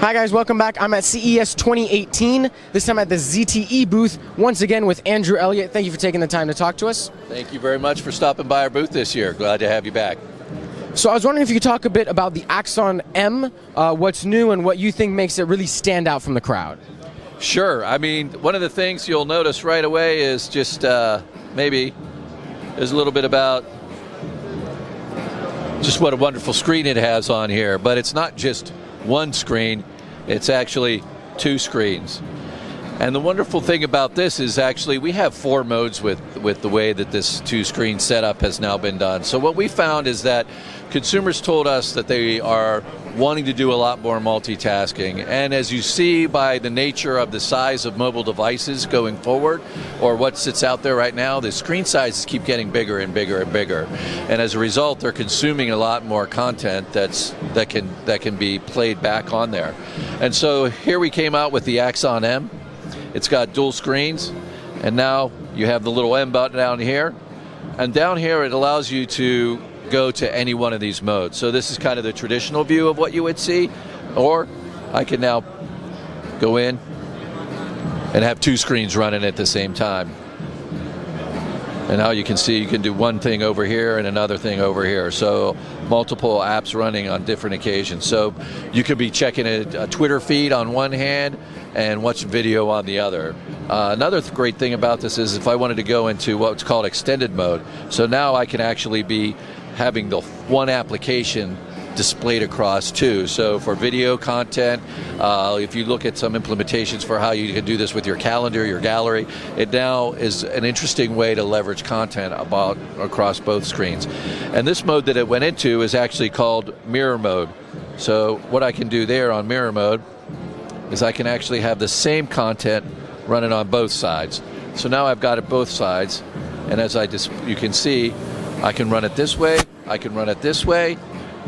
Hi guys, welcome back. I'm at CES 2018, this time at the ZTE booth, once again with Andrew Elliott. Thank you for taking the time to talk to us. Thank you very much for stopping by our booth this year. Glad to have you back. So I was wondering if you could talk a bit about the Axon M, what's new and what you think makes it really stand out from the crowd. Sure. I mean, one of the things you'll notice right away is just maybe there's a little bit about just what a wonderful screen it has on here. But it's not just one screen, it's actually two screens. And the wonderful thing about this is actually we have 4 modes with the way that this 2-screen setup has now been done. So what we found is that consumers told us that they are wanting to do a lot more multitasking. And as you see by the nature of the size of mobile devices going forward, or what sits out there right now, the screen sizes keep getting bigger and bigger and bigger. And as a result, they're consuming a lot more content that can be played back on there. And so here we came out with the Axon M. It's got dual screens, and now you have the little M button down here. And down here it allows you to go to any one of these modes. So this is kind of the traditional view of what you would see, or I can now go in and have 2 screens running at the same time. And now you can see you can do one thing over here and another thing over here. So multiple apps running on different occasions. So you could be checking a Twitter feed on one hand and watching video on the other. Another great thing about this is if I wanted to go into what's called extended mode, so now I can actually be having the one application displayed across 2. So for video content, if you look at some implementations for how you can do this with your calendar, your gallery, it now is an interesting way to leverage content across both screens. And this mode that it went into is actually called mirror mode. So what I can do there on mirror mode is I can actually have the same content running on both sides. So now I've got it both sides, and as you can see, I can run it this way, I can run it this way,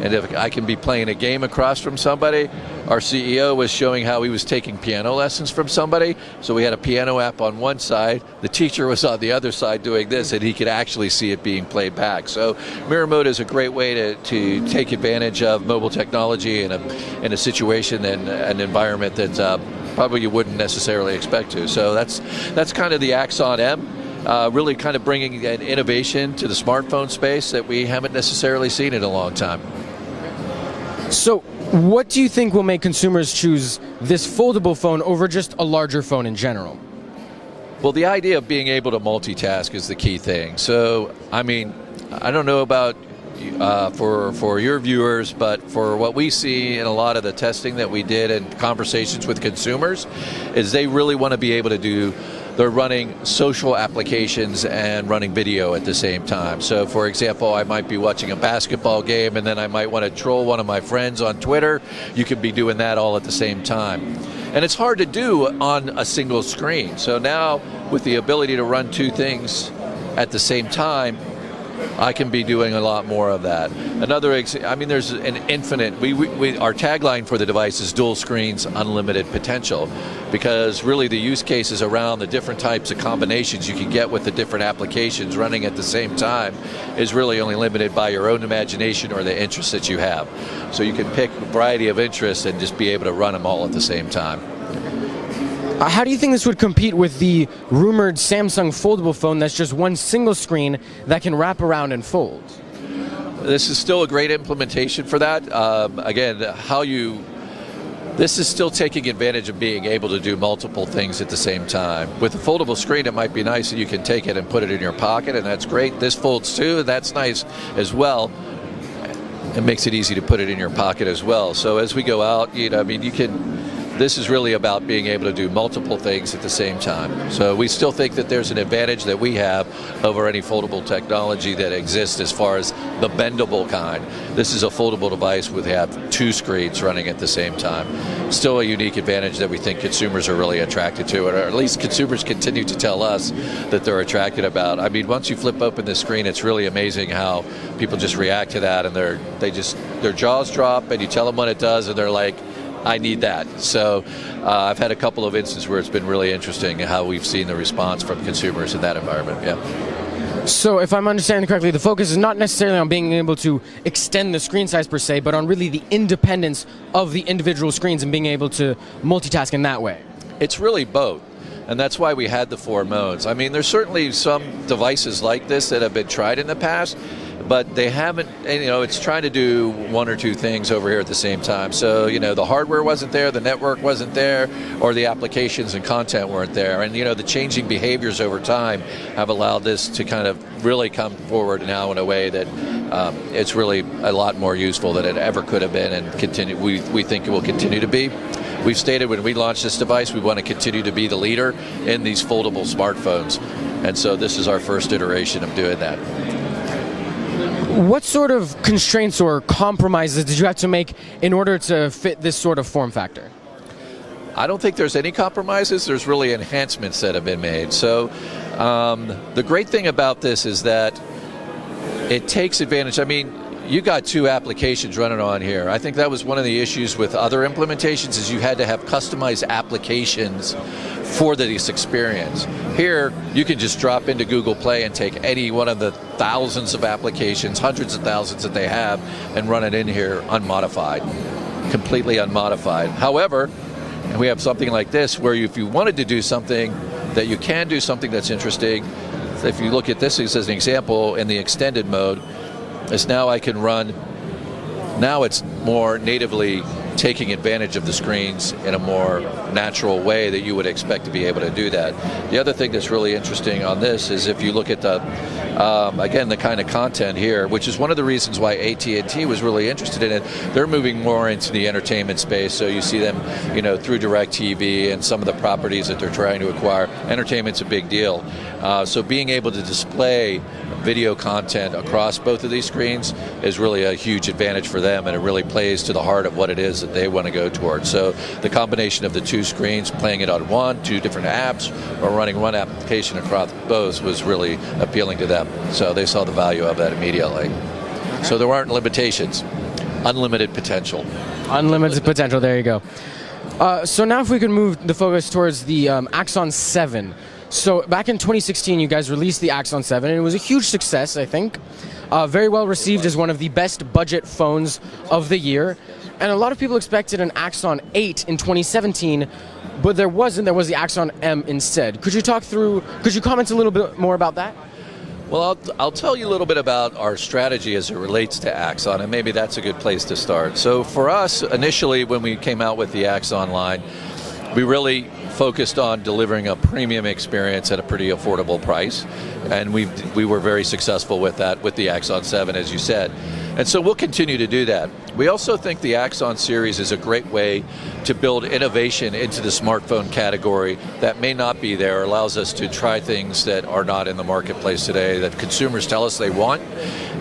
and if I can be playing a game across from somebody. Our CEO was showing how he was taking piano lessons from somebody, so we had a piano app on one side, the teacher was on the other side doing this, and he could actually see it being played back. So mirror mode is a great way to take advantage of mobile technology in a situation and an environment that probably you wouldn't necessarily expect to. So that's kind of the Axon M. Really kind of bringing an innovation to the smartphone space that we haven't necessarily seen in a long time. So what do you think will make consumers choose this foldable phone over just a larger phone in general? Well, the idea of being able to multitask is the key thing. So, I mean, I don't know about for your viewers, but for what we see in a lot of the testing that we did and conversations with consumers, is they really want to be able to do. They're running social applications and running video at the same time. So for example, I might be watching a basketball game and then I might want to troll one of my friends on Twitter. You could be doing that all at the same time. And it's hard to do on a single screen. So now with the ability to run 2 things at the same time, I can be doing a lot more of that. I mean, there's an infinite, our tagline for the device is dual screens, unlimited potential, because really the use cases around the different types of combinations you can get with the different applications running at the same time is really only limited by your own imagination or the interests that you have. So you can pick a variety of interests and just be able to run them all at the same time. How do you think this would compete with the rumored Samsung foldable phone that's just one single screen that can wrap around and fold? This is still a great implementation for that. Again, this is still taking advantage of being able to do multiple things at the same time. With a foldable screen, it might be nice that you can take it and put it in your pocket, and that's great. This folds too, and that's nice as well. It makes it easy to put it in your pocket as well. So as we go out, I mean, this is really about being able to do multiple things at the same time. So we still think that there's an advantage that we have over any foldable technology that exists as far as the bendable kind. This is a foldable device with 2 screens running at the same time. Still a unique advantage that we think consumers are really attracted to, or at least consumers continue to tell us that they're attracted about. I mean, once you flip open the screen, it's really amazing how people just react to that, and their jaws drop, and you tell them what it does, and they're like, I need that. So I've had a couple of instances where it's been really interesting how we've seen the response from consumers in that environment. Yeah. So if I'm understanding correctly, the focus is not necessarily on being able to extend the screen size per se, but on really the independence of the individual screens and being able to multitask in that way. It's really both. And that's why we had the 4 modes. I mean, there's certainly some devices like this that have been tried in the past, but they haven't, and, it's trying to do 1 or 2 things over here at the same time. So, the hardware wasn't there, the network wasn't there, or the applications and content weren't there. And, the changing behaviors over time have allowed this to kind of really come forward now in a way that it's really a lot more useful than it ever could have been, and continue. We think it will continue to be. We've stated when we launched this device, we want to continue to be the leader in these foldable smartphones. And so this is our first iteration of doing that. What sort of constraints or compromises did you have to make in order to fit this sort of form factor? I don't think there's any compromises. There's really enhancements that have been made. So the great thing about this is that it takes advantage. I mean, you got 2 applications running on here. I think that was one of the issues with other implementations, is you had to have customized applications for this experience. Here, you can just drop into Google Play and take any one of the thousands of applications, hundreds of thousands that they have, and run it in here unmodified, completely unmodified. However, we have something like this where if you wanted to do something, that you can do something that's interesting. If you look at this as an example, in the extended mode, is now I can run, now it's more natively taking advantage of the screens in a more natural way that you would expect to be able to do that. The other thing that's really interesting on this is if you look at the, again, the kind of content here, which is one of the reasons why AT&T was really interested in it. They're moving more into the entertainment space, so you see them, through DirecTV and some of the properties that they're trying to acquire. Entertainment's a big deal. So being able to display video content across both of these screens is really a huge advantage for them, and it really plays to the heart of what it is that they want to go towards. So the combination of the 2 screens, playing it on 2 different apps, or running 1 application across both was really appealing to them. So they saw the value of that immediately. So there aren't limitations, unlimited potential. Unlimited potential, there you go. So now if we could move the focus towards the Axon 7. So back in 2016, you guys released the Axon 7, and it was a huge success, I think. Very well received as one of the best budget phones of the year. And a lot of people expected an Axon 8 in 2017, but there wasn't. There was the Axon M instead. Could you comment a little bit more about that? Well, I'll tell you a little bit about our strategy as it relates to Axon, and maybe that's a good place to start. So for us, initially when we came out with the Axon line, we really focused on delivering a premium experience at a pretty affordable price, and we were very successful with that with the Axon 7, as you said. And so we'll continue to do that. We also think the Axon series is a great way to build innovation into the smartphone category that may not be there, allows us to try things that are not in the marketplace today that consumers tell us they want.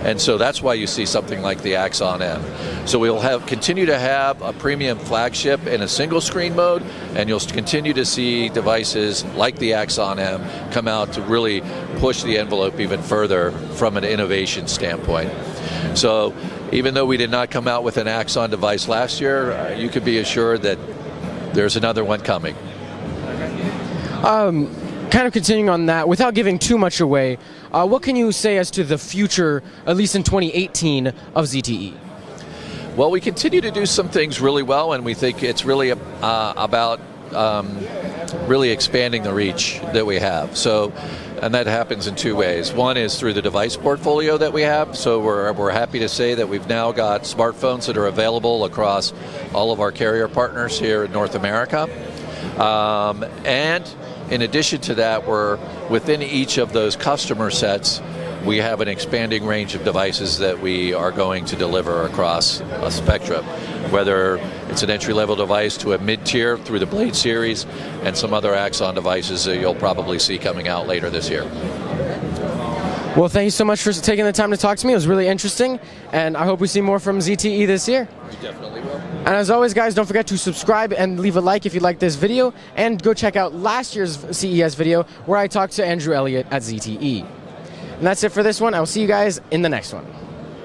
And so that's why you see something like the Axon M. So we'll continue to have a premium flagship in a single screen mode, and you'll continue to see devices like the Axon M come out to really push the envelope even further from an innovation standpoint. So even though we did not come out with an Axon device last year, you could be assured that there's another one coming. Kind of continuing on that, without giving too much away, what can you say as to the future, at least in 2018, of ZTE? Well, we continue to do some things really well, and we think it's really about really expanding the reach that we have. So, and that happens in 2 ways. One is through the device portfolio that we have. So we're happy to say that we've now got smartphones that are available across all of our carrier partners here in North America. And in addition to that, we're within each of those customer sets, we have an expanding range of devices that we are going to deliver across a spectrum, whether it's an entry-level device to a mid-tier through the Blade series and some other Axon devices that you'll probably see coming out later this year. Well, thank you so much for taking the time to talk to me. It was really interesting, and I hope we see more from ZTE this year. We definitely will. And as always, guys, don't forget to subscribe and leave a like if you like this video, and go check out last year's CES video where I talked to Andrew Elliott at ZTE. And that's it for this one. I will see you guys in the next one.